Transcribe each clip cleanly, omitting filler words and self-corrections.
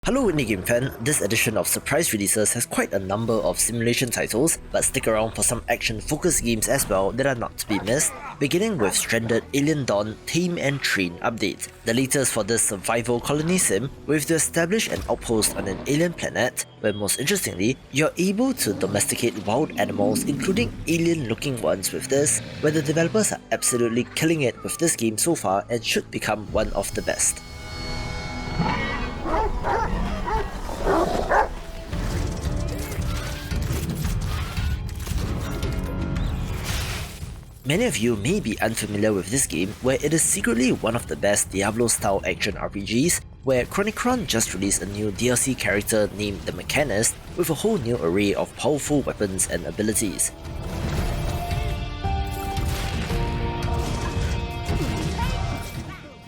Hello indie game fan, this edition of Surprise Releases has quite a number of simulation titles, but stick around for some action-focused games as well that are not to be missed, beginning with Stranded, Alien Dawn, Tame and Train update. The latest for this survival colony sim, with to establish an outpost on an alien planet, where most interestingly, you're able to domesticate wild animals including alien-looking ones with this, where the developers are absolutely killing it with this game so far and should become one of the best. Many of you may be unfamiliar with this game, where it is secretly one of the best Diablo-style action RPGs, where Chronicon just released a new DLC character named the Mechanist with a whole new array of powerful weapons and abilities.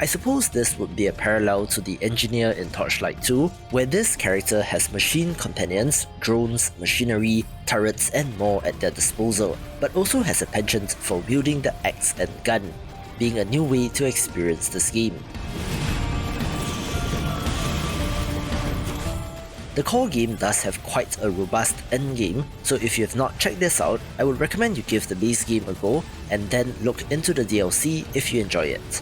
I suppose this would be a parallel to the engineer in Torchlight 2, where this character has machine companions, drones, machinery, turrets and more at their disposal, but also has a penchant for wielding the axe and gun, being a new way to experience this game. The core game does have quite a robust endgame, so if you have not checked this out, I would recommend you give the base game a go and then look into the DLC if you enjoy it.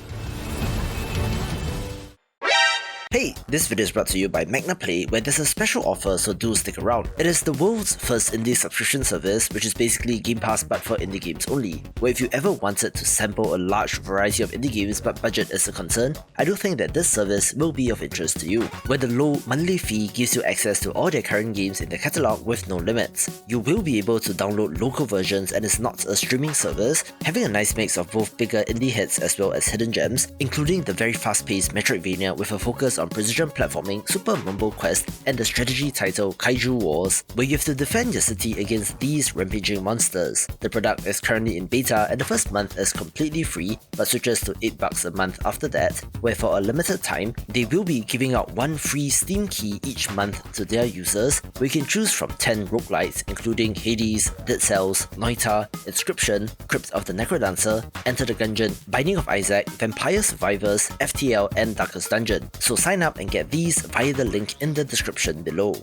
Hey, this video is brought to you by MagnaPlay, where there's a special offer, so do stick around. It is the world's first indie subscription service, which is basically Game Pass but for indie games only, where if you ever wanted to sample a large variety of indie games but budget is a concern, I do think that this service will be of interest to you, where the low monthly fee gives you access to all their current games in the catalogue with no limits. You will be able to download local versions and it's not a streaming service, having a nice mix of both bigger indie hits as well as hidden gems, including the very fast-paced Metroidvania with a focus on precision platforming Super Mumbo Quest and the strategy title Kaiju Wars, where you have to defend your city against these rampaging monsters. The product is currently in beta and the first month is completely free, but switches to $8 a month after that, where for a limited time, they will be giving out one free Steam key each month to their users, where you can choose from 10 roguelites including Hades, Dead Cells, Noita, Inscription, Crypt of the Necrodancer, Enter the Gungeon, Binding of Isaac, Vampire Survivors, FTL and Darkest Dungeon. So sign up and get these via the link in the description below.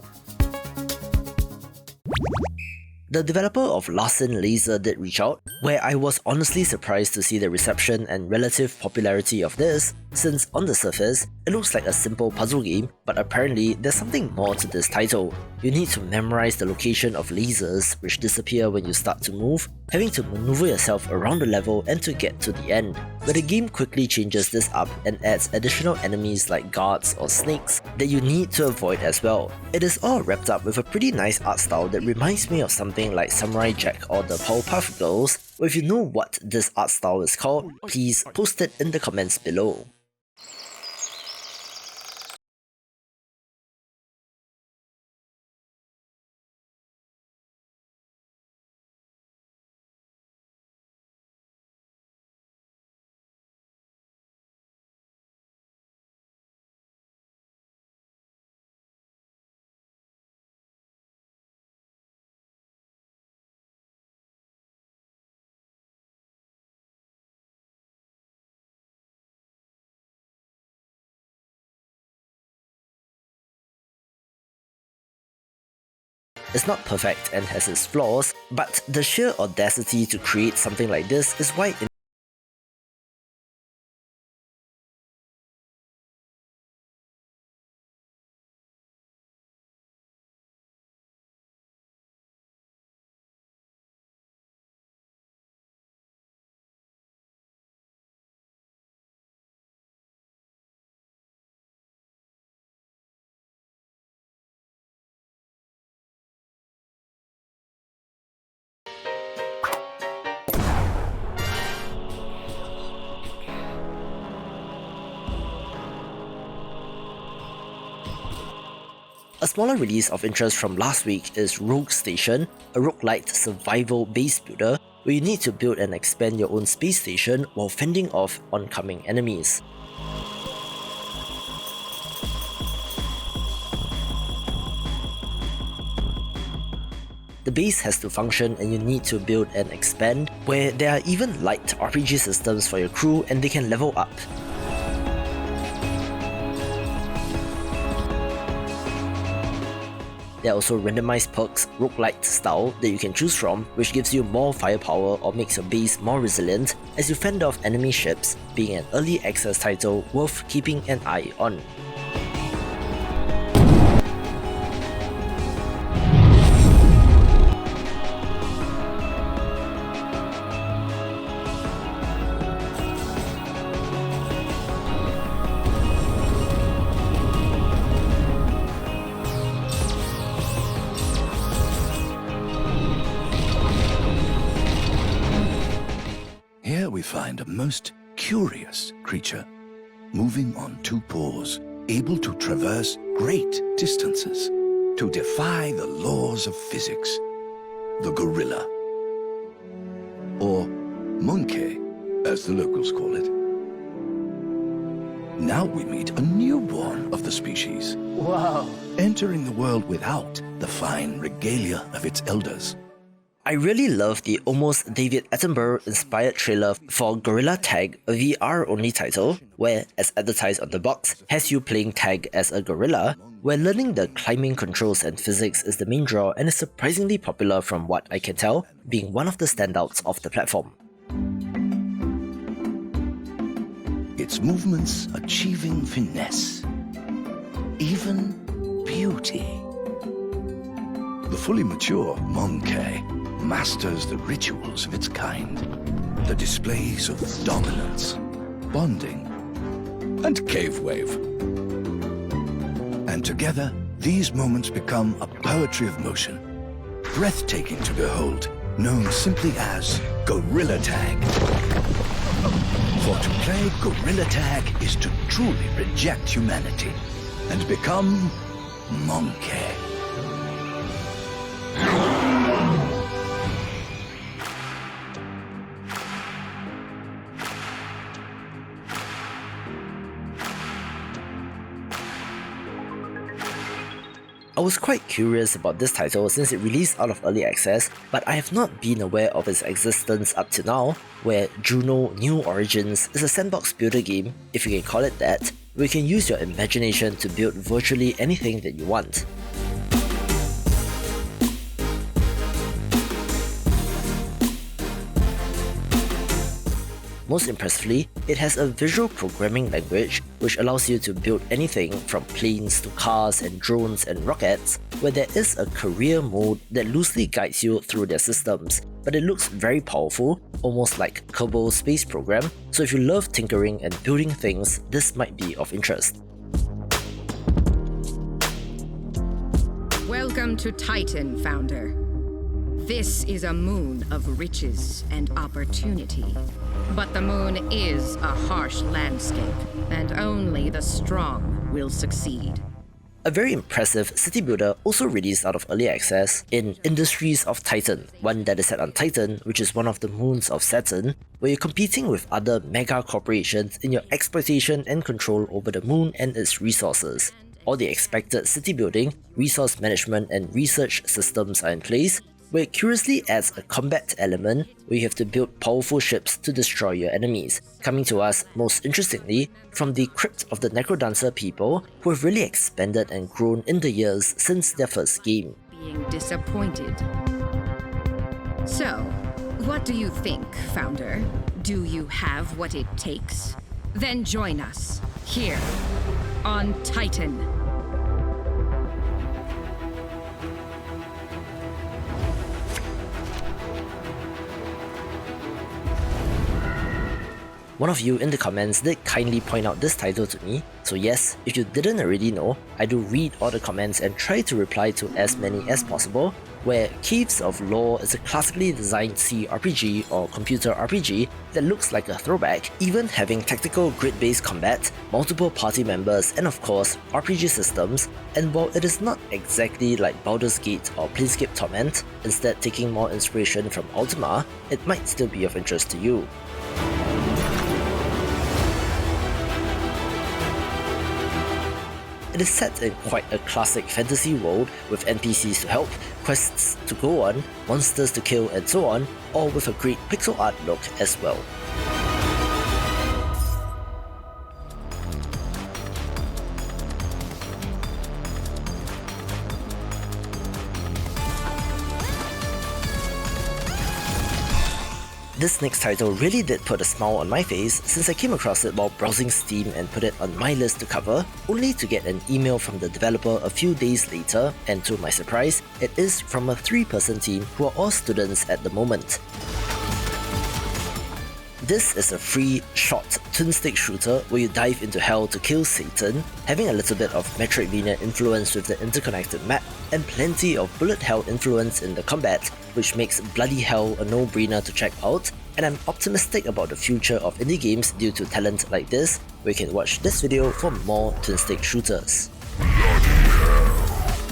The developer of Larcin Lazer did reach out, where I was honestly surprised to see the reception and relative popularity of this, since on the surface, it looks like a simple puzzle game, but apparently there's something more to this title. You need to memorize the location of lasers, which disappear when you start to move, having to maneuver yourself around the level and to get to the end. But the game quickly changes this up and adds additional enemies like guards or snakes that you need to avoid as well. It is all wrapped up with a pretty nice art style that reminds me of something like Samurai Jack or the Powerpuff Girls. Or if you know what this art style is called, please post it in the comments below. It's not perfect and has its flaws, but the sheer audacity to create something like this is why a smaller release of interest from last week is Rogue Station, a roguelite survival base builder where you need to build and expand your own space station while fending off oncoming enemies. The base has to function and you need to build and expand, where there are even light RPG systems for your crew and they can level up. There are also randomized perks, roguelite style, that you can choose from, which gives you more firepower or makes your base more resilient as you fend off enemy ships, being an early access title worth keeping an eye on. Here we find a most curious creature, moving on two paws, able to traverse great distances, to defy the laws of physics. The gorilla, or monkey, as the locals call it. Now we meet a newborn of the species. Wow! Entering the world without the fine regalia of its elders. I really love the almost David Attenborough-inspired trailer for Gorilla Tag, a VR-only title, where, as advertised on the box, has you playing tag as a gorilla, where learning the climbing controls and physics is the main draw and is surprisingly popular from what I can tell, being one of the standouts of the platform. Its movements achieving finesse, even beauty. The fully mature monkey masters the rituals of its kind, the displays of dominance, bonding, and cave wave. And together, these moments become a poetry of motion, breathtaking to behold, known simply as Gorilla Tag. For to play Gorilla Tag is to truly reject humanity and become monkey. I was quite curious about this title since it released out of early access, but I have not been aware of its existence up to now, where Juno New Origins is a sandbox builder game, if you can call it that, where you can use your imagination to build virtually anything that you want. Most impressively, it has a visual programming language which allows you to build anything from planes to cars and drones and rockets, where there is a career mode that loosely guides you through their systems, but it looks very powerful, almost like Kerbal Space Program, so if you love tinkering and building things, this might be of interest. Welcome to Titan, Founder. This is a moon of riches and opportunity. But the moon is a harsh landscape, and only the strong will succeed. A very impressive city builder also released out of early access in Industries of Titan, one that is set on Titan, which is one of the moons of Saturn, where you're competing with other mega corporations in your exploitation and control over the moon and its resources. All the expected city building, resource management and research systems are in place, where it curiously adds a combat element where you have to build powerful ships to destroy your enemies, coming to us, most interestingly, from the Crypt of the Necrodancer people who have really expanded and grown in the years since their first game. Being disappointed. So, what do you think, Founder? Do you have what it takes? Then join us, here, on Titan. One of you in the comments did kindly point out this title to me, so yes, if you didn't already know, I do read all the comments and try to reply to as many as possible, where Caves of Lore is a classically designed CRPG or computer RPG that looks like a throwback, even having tactical grid-based combat, multiple party members and of course RPG systems, and while it is not exactly like Baldur's Gate or Planescape Torment, instead taking more inspiration from Ultima, it might still be of interest to you. It is set in quite a classic fantasy world with NPCs to help, quests to go on, monsters to kill and so on, all with a great pixel art look as well. This next title really did put a smile on my face since I came across it while browsing Steam and put it on my list to cover, only to get an email from the developer a few days later, and to my surprise, it is from a 3-person team who are all students at the moment. This is a free, short, twin-stick shooter where you dive into hell to kill Satan, having a little bit of Metroidvania influence with the interconnected map, and plenty of bullet hell influence in the combat, which makes bloody hell a no-brainer to check out, and I'm optimistic about the future of indie games due to talent like this, where you can watch this video for more twin-stick shooters.